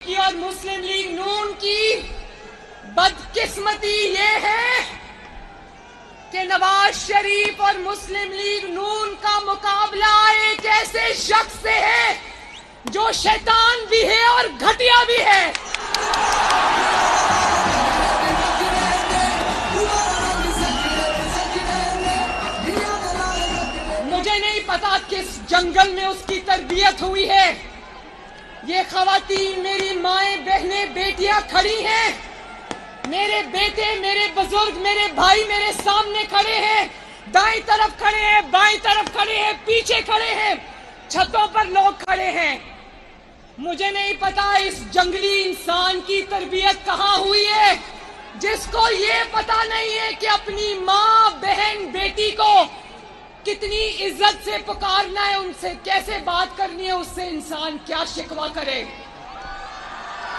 کی اور مسلم لیگ نون کی بدقسمتی یہ ہے کہ نواز شریف اور مسلم لیگ نون کا مقابلہ ایک ایسے شخص سے ہے جو شیطان بھی ہے اور گھٹیا بھی ہے۔ مجھے نہیں پتا کس جنگل میں اس کی تربیت ہوئی ہے۔ یہ خواتین میری مائیں بہنیں بیٹیاں کھڑی ہیں، میرے بیٹے میرے بزرگ میرے بھائی میرے سامنے کھڑے ہیں، دائیں طرف کھڑے ہیں بائیں طرف کھڑے ہیں پیچھے کھڑے ہیں، چھتوں پر لوگ کھڑے ہیں۔ مجھے نہیں پتا اس جنگلی انسان کی تربیت کہاں ہوئی ہے جس کو یہ پتا نہیں ہے کہ اپنی ماں بہن بیٹی کو کتنی عزت سے پکارنا ہے، ان سے کیسے بات کرنی ہے، اس سے انسان کیا شکوہ کرے۔